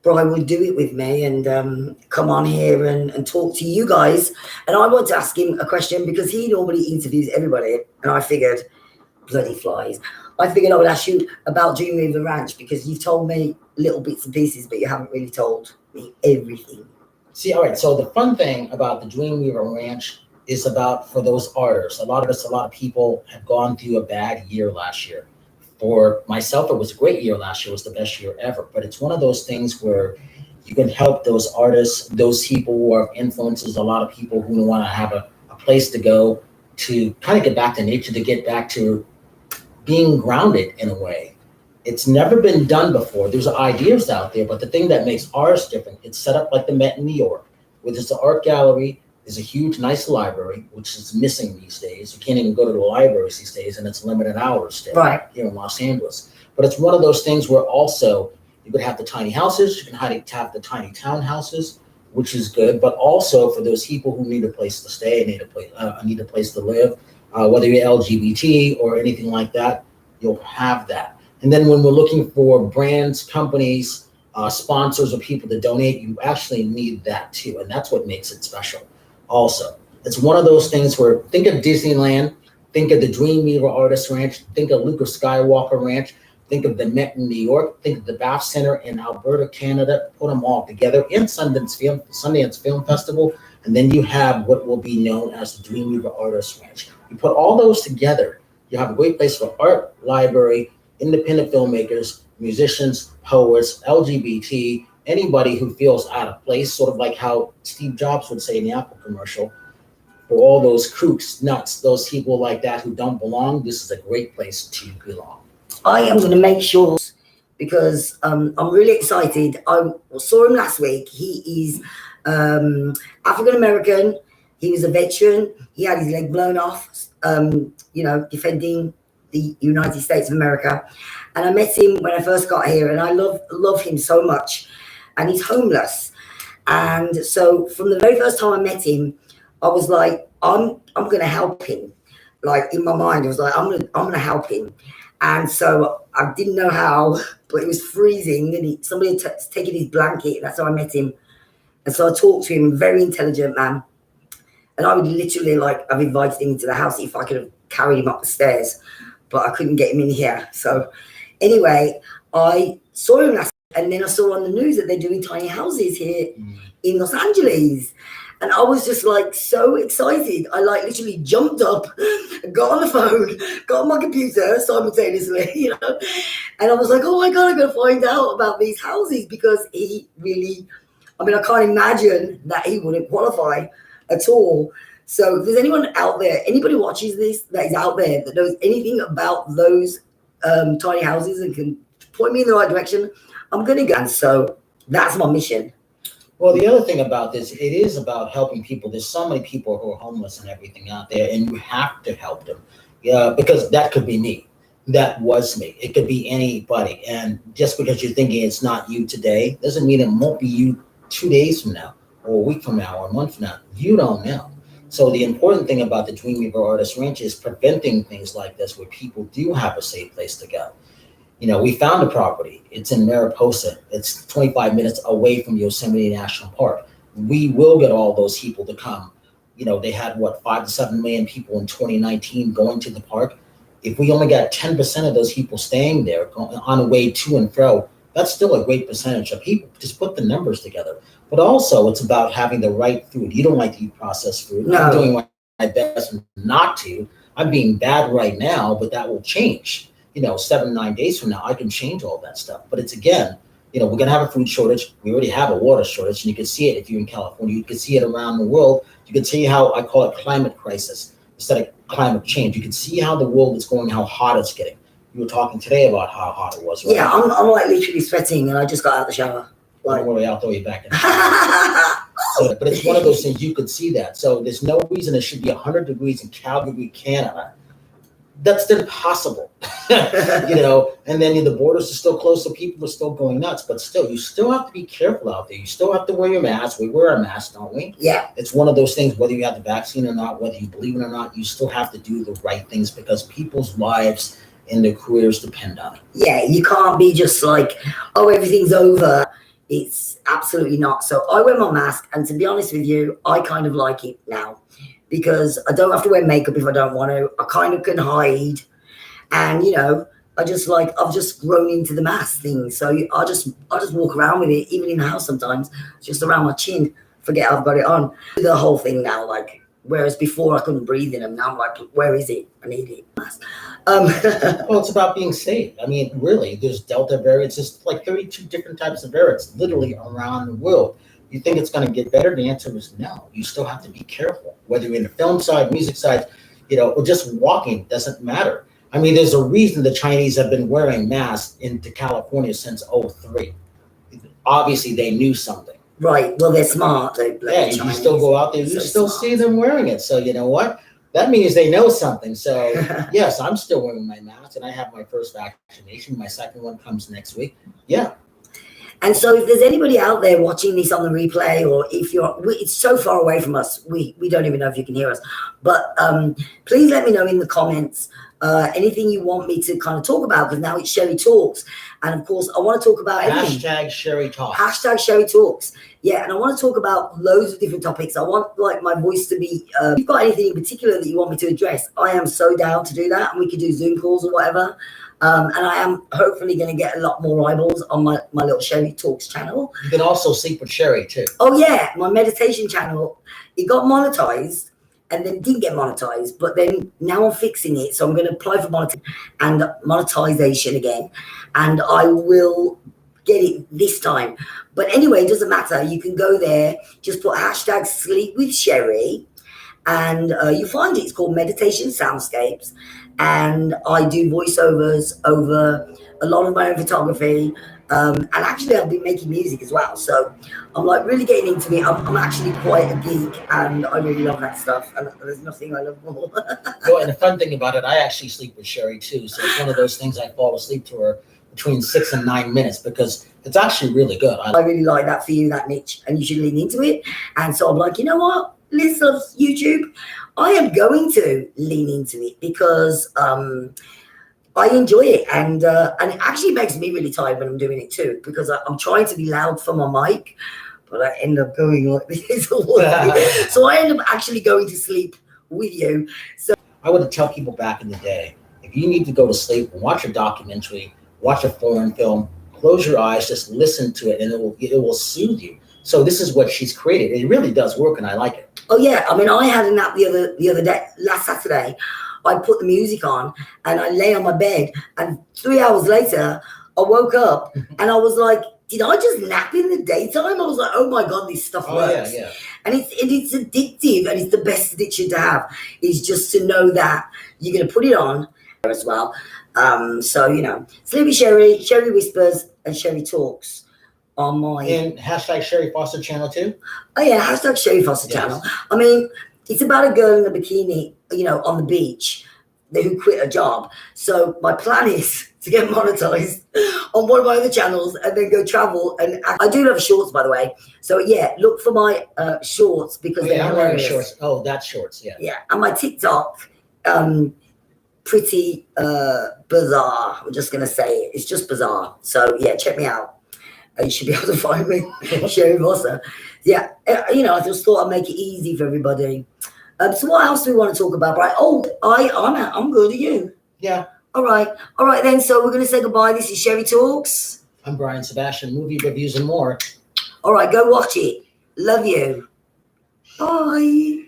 Bri would do it with me and come on here and talk to you guys. And I want to ask him a question because he normally interviews everybody. And I figured, bloody flies, I figured I would ask you about Dreamweaver Ranch because you've told me little bits and pieces, but you haven't really told me everything. See, all right, so the fun thing about the Dreamweaver Ranch is about for those artists. A lot of people have gone through a bad year last year. For myself, it was a great year last year. It was the best year ever. But it's one of those things where you can help those artists, those people who are influencers, a lot of people who want to have a place to go to kind of get back to nature, to get back to being grounded in a way. It's never been done before. There's ideas out there, but the thing that makes ours different, it's set up like the Met in New York, where there's an art gallery, there's a huge, nice library, which is missing these days. You can't even go to the libraries these days, and it's limited hours still here in Los Angeles. But it's one of those things where also you could have the tiny houses, you can have the tiny townhouses, which is good, but also for those people who need a place to stay, need a place to live, whether you're LGBT or anything like that, you'll have that. And then when we're looking for brands, companies, sponsors, or people to donate, you actually need that too, and that's what makes it special. Also, it's one of those things where think of Disneyland, think of the Dreamweaver Artist Ranch, think of Luke Skywalker Ranch, think of the Met in New York, think of the Bath Center in Alberta, Canada, put them all together in Sundance Film Festival, and then you have what will be known as the Dreamweaver Artist Ranch. You put all those together, you have a great place for art, library, independent filmmakers, musicians, poets, LGBT, anybody who feels out of place, sort of like how Steve Jobs would say in the Apple commercial, for all those kooks, nuts, those people like that who don't belong, this is a great place to belong. I am going to make sure because I'm really excited. I saw him last week. He is African-American. He was a veteran. He had his leg blown off, defending the United States of America. And I met him when I first got here, and I love him so much. And he's homeless. And so from the very first time I met him, I was like, I'm going to help him. Like in my mind, I was like, I'm going to help him. And so I didn't know how, but it was freezing, and somebody had taken his blanket, and that's how I met him. And so I talked to him, very intelligent man. And I would literally I've invited him into the house if I could have carried him up the stairs, but I couldn't get him in here. So anyway, I saw him last. And then I saw on the news that they're doing tiny houses here in Los Angeles. And I was just so excited. I literally jumped up, got on the phone, got on my computer simultaneously, And I was like, oh my God, I'm going to find out about these houses because he really, I can't imagine that he wouldn't qualify at all. So if there's anyone out there, anybody watches this that is out there that knows anything about those tiny houses and can point me in the right direction, I'm going to go. And so that's my mission. Well, the other thing about this, it is about helping people. There's so many people who are homeless and everything out there, and you have to help them. Because that could be me. That was me. It could be anybody. And just because you're thinking it's not you today, doesn't mean it won't be you 2 days from now, or a week from now, or a month from now. You don't know. So the important thing about the Dreamweaver Artist Ranch is preventing things like this where people do have a safe place to go. We found a property. It's in Mariposa. It's 25 minutes away from Yosemite National Park. We will get all those people to come. They had 5 to 7 million people in 2019 going to the park. If we only got 10% of those people staying there on the way to and fro, that's still a great percentage of people. Just put the numbers together. But also it's about having the right food. You don't like to eat processed food. No. I'm doing my best not to. I'm being bad right now, but that will change. 7, 9 days from now, I can change all that stuff. But it's again, we're going to have a food shortage. We already have a water shortage, and you can see it if you're in California. You can see it around the world. You can see how I call it climate crisis instead of climate change. You can see how the world is going, how hot it's getting. You were talking today about how hot it was, right? Yeah, I'm literally sweating, and I just got out of the shower. Don't worry, I'll throw you back in. But it's one of those things, you could see that. So there's no reason it should be 100 degrees in Calgary, Canada. That's impossible, and then the borders are still closed, so people are still going nuts. But still, you still have to be careful out there. You still have to wear your mask. We wear a mask, don't we? Yeah. It's one of those things, whether you have the vaccine or not, whether you believe it or not, you still have to do the right things because people's lives and their careers depend on it. Yeah, you can't be just everything's over. It's absolutely not. So I wear my mask, and to be honest with you, I kind of like it now because I don't have to wear makeup if I don't want to. I kind of can hide, and I've just grown into the mask thing. So I just walk around with it, even in the house sometimes, just around my chin. Forget I've got it on. The whole thing now, like, whereas before I couldn't breathe in them, now I'm like, where is it? I need it. Well, it's about being safe. I mean, really, there's Delta variants. There's like 32 different types of variants literally around the world. You think it's going to get better? The answer is no. You still have to be careful, whether you're in the film side, music side, or just walking, doesn't matter. I mean, there's a reason the Chinese have been wearing masks into California since '03. Obviously, they knew something. Right. Well, they're smart. Yeah, you still go out there, you still see them wearing it. So you know what? That means they know something. So yes, I'm still wearing my mask, and I have my first vaccination. My second one comes next week. Yeah. And so if there's anybody out there watching this on the replay, or if it's so far away from us, we don't even know if you can hear us. But please let me know in the comments anything you want me to kind of talk about, because now it's Sherrie Talks. And of course, I want to talk about everything. Hashtag Sherrie Talks. Hashtag Sherrie Talks. Yeah, and I want to talk about loads of different topics. I want like my voice to be, if you've got anything in particular that you want me to address, I am so down to do that. And we could do Zoom calls or whatever. And I am hopefully going to get a lot more eyeballs on my little Sherrie Talks channel. You can also sleep with Sherrie too. Oh yeah, my meditation channel. It got monetized and then didn't get monetized, but then now I'm fixing it. So I'm going to apply for monetization again, and I will get it this time. But anyway, it doesn't matter. You can go there, just put hashtag sleep with Sherrie, and you find it. It's called Meditation Soundscapes. And I do voiceovers over a lot of my own photography. And actually I've been making music as well. So I'm like really getting into it. I'm actually quite a geek, and I really love that stuff. And there's nothing I love more. Well, and the fun thing about it, I actually sleep with Sherrie too. So it's one of those things I fall asleep to her between 6 and 9 minutes because it's actually really good. I really like that for you, that niche, and you should lean into it. And so I'm like, you know what? List of YouTube, I am going to lean into it because I enjoy it, and it actually makes me really tired when I'm doing it too, because I'm trying to be loud for my mic, but I end up going like this. So I end up actually going to sleep with you. So I would tell people back in the day, if you need to go to sleep, watch a documentary, watch a foreign film, close your eyes, just listen to it, and it will soothe you. So this is what she's created. It really does work, and I like it. Oh yeah, I mean, I had a nap the other day, last Saturday. I put the music on and I lay on my bed, and 3 hours later, I woke up and I was like, did I just nap in the daytime? I was like, oh my God, this stuff works. Yeah. And it's addictive, and it's the best addiction to have, is just to know that you're going to put it on as well. So, Sleepy Sherrie, Sherrie Whispers, and Sherrie Talks on my... And hashtag Sherrie Foster channel too? Oh yeah, hashtag Sherrie Foster channel. I mean, it's about a girl in a bikini, on the beach who quit a job. So my plan is to get monetized on one of my other channels and then go travel. And I do love shorts, by the way. So yeah, look for my shorts, because they're hilarious. Shorts. Oh, that's shorts, yeah. Yeah, and my TikTok, pretty bizarre. I'm just gonna say it. It's just bizarre. So yeah, check me out. You should be able to find me, Sherrie Foster. Yeah, I just thought I'd make it easy for everybody. So what else do we want to talk about, Brian? Oh, I'm good. Are you? Yeah. All right then. So we're gonna say goodbye. This is Sherrie Talks. I'm Brian Sebastian. Movie reviews and more. All right, go watch it. Love you. Bye.